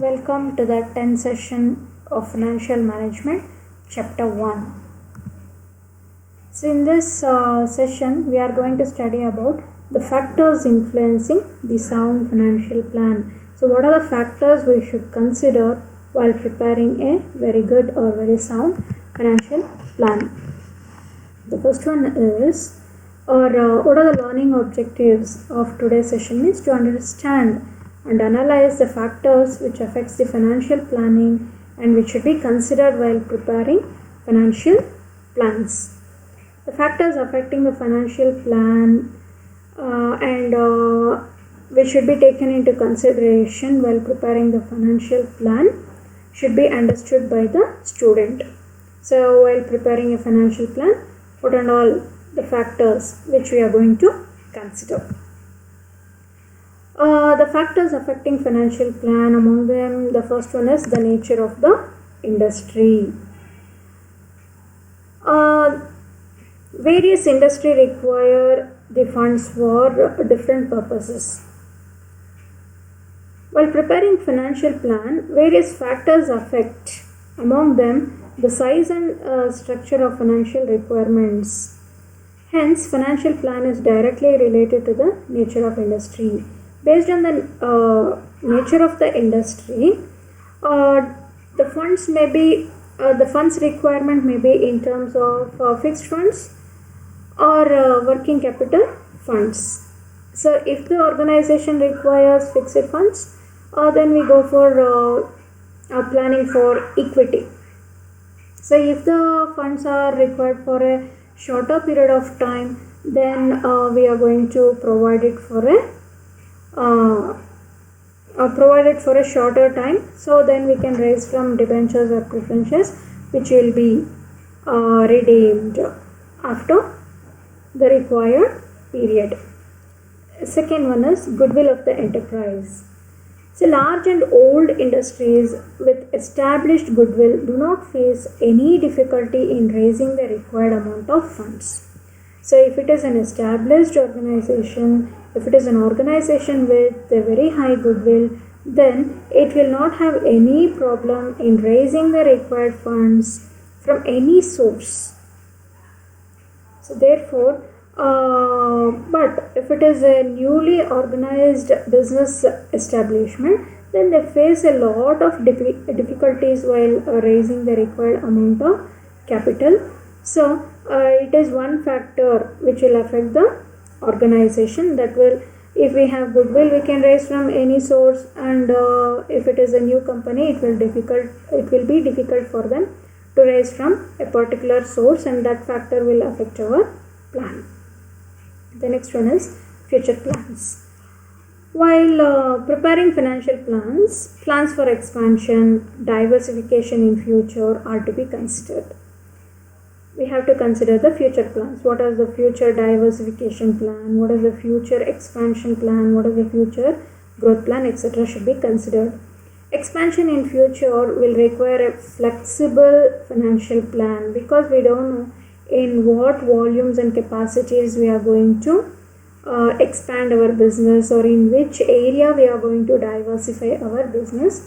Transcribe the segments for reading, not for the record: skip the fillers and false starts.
Welcome to the 10th session of Financial Management, Chapter 1. So, in this session, we are going to study about the factors influencing the sound financial plan. So, what are the factors we should consider while preparing a very good or very sound financial plan? The first one is, what are the learning objectives of today's session is to understand and analyze the factors which affects the financial planning and which should be considered while preparing financial plans. The factors affecting the financial plan and which should be taken into consideration while preparing the financial plan should be understood by the student. So while preparing a financial plan, what are all the factors which we are going to consider? The factors affecting financial plan, among them the first one is the nature of the industry. Various industry require the funds for different purposes. While preparing financial plan, various factors affect, among them the size and structure of financial requirements. Hence, financial plan is directly related to the nature of industry. Based on the nature of the industry, the funds may be the funds requirement may be in terms of fixed funds or working capital funds. So, if the organization requires fixed funds, then we go for planning for equity. So, if the funds are required for a shorter period of time, then we are going to provide it for a shorter time, so then we can raise from debentures or preferences which will be redeemed after the required period. Second one is goodwill of the enterprise. So large and old industries with established goodwill do not face any difficulty in raising the required amount of funds. So if it is an established organization, if it is an organization with a very high goodwill, then it will not have any problem in raising the required funds from any source. So therefore, but if it is a newly organized business establishment, then they face a lot of difficulties while raising the required amount of capital. So it is one factor which will affect the organization. That will, if we have goodwill, we can raise from any source, and if it is a new company, it will be difficult for them to raise from a particular source, and that factor will affect our plan. The next one is future plans. While preparing financial plans for expansion, diversification in future are to be considered. We have to consider the future plans. What is the future diversification plan? What is the future expansion plan? What is the future growth plan, etc. should be considered. Expansion in future will require a flexible financial plan because we don't know in what volumes and capacities we are going to expand our business, or in which area we are going to diversify our business.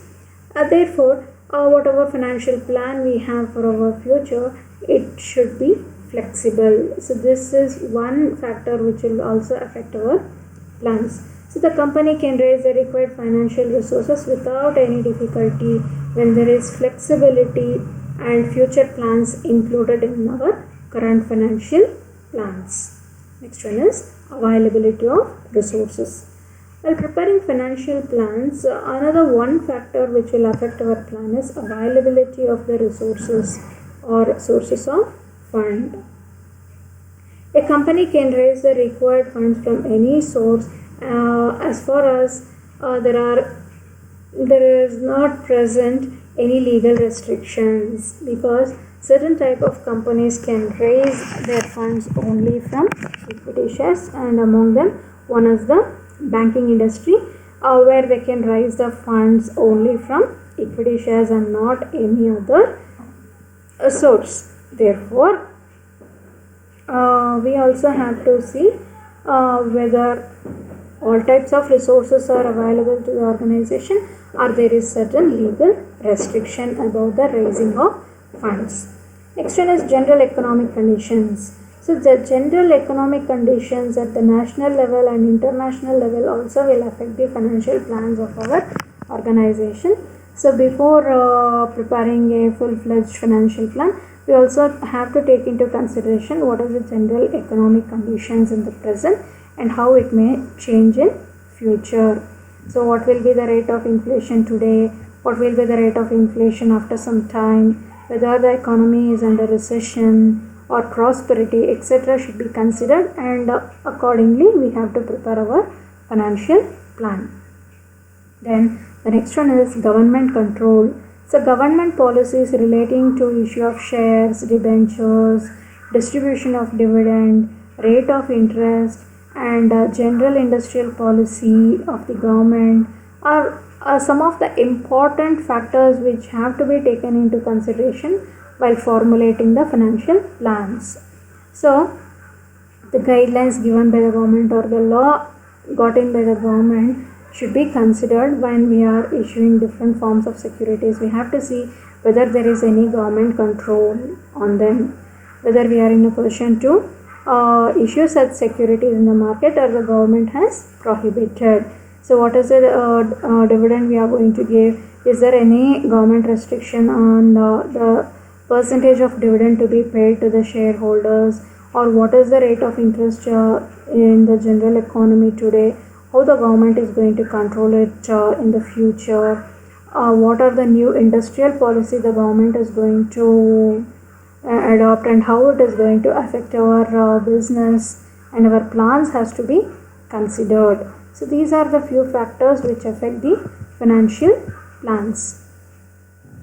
Therefore, whatever financial plan we have for our future, it should be flexible. So this is one factor which will also affect our plans. So the company can raise the required financial resources without any difficulty when there is flexibility and future plans included in our current financial plans. Next one is availability of resources. While preparing financial plans, another one factor which will affect our plan is availability of the resources or sources of fund. A company can raise the required funds from any source as far as there is not present any legal restrictions, because certain type of companies can raise their funds only from equity shares, and among them one is the banking industry where they can raise the funds only from equity shares and not any other source. Therefore, we also have to see whether all types of resources are available to the organization, or there is certain legal restriction about the raising of funds. Next one is general economic conditions. So the general economic conditions at the national level and international level also will affect the financial plans of our organization. So before preparing a full-fledged financial plan, we also have to take into consideration what are the general economic conditions in the present and how it may change in future. So what will be the rate of inflation today, what will be the rate of inflation after some time, whether the economy is under recession or prosperity, etc. should be considered, and accordingly we have to prepare our financial plan. Then the next one is government control. So government policies relating to issue of shares, debentures, distribution of dividend, rate of interest, and general industrial policy of the government are some of the important factors which have to be taken into consideration while formulating the financial plans. So the guidelines given by the government or the law got in by the government should be considered when we are issuing different forms of securities. We have to see whether there is any government control on them, whether we are in a position to issue such securities in the market or the government has prohibited. So what is the dividend we are going to give? Is there any government restriction on the percentage of dividend to be paid to the shareholders, or what is the rate of interest in the general economy today, how the government is going to control it in the future, what are the new industrial policy the government is going to adopt, and how it is going to affect our business, and our plans has to be considered. So these are the few factors which affect the financial plans.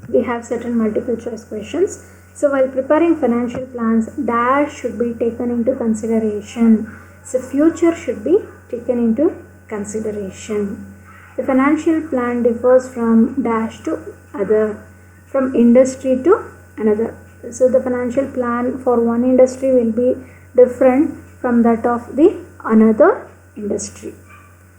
We have certain multiple choice questions. So while preparing financial plans, dash should be taken into consideration. So future should be taken into consideration. The financial plan differs from dash to other, from industry to another. So the financial plan for one industry will be different from that of the another industry.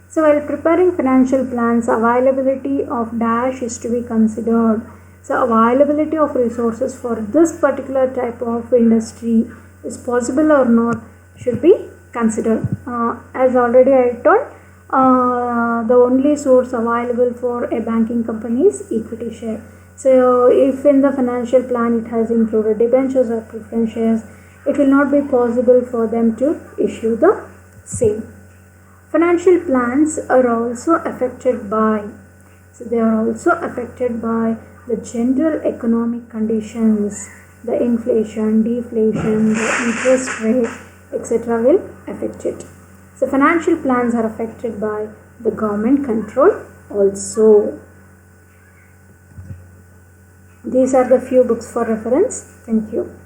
So while preparing financial plans, availability of dash is to be considered. So availability of resources for this particular type of industry is possible or not should be considered. As already I told, the only source available for a banking company is equity share. So if in the financial plan it has included debentures or preference shares, it will not be possible for them to issue the same. Financial plans are also affected by, so they are also affected by the general economic conditions, the inflation, deflation, the interest rate, etc. will affect it. So financial plans are affected by the government control also. These are the few books for reference. Thank you.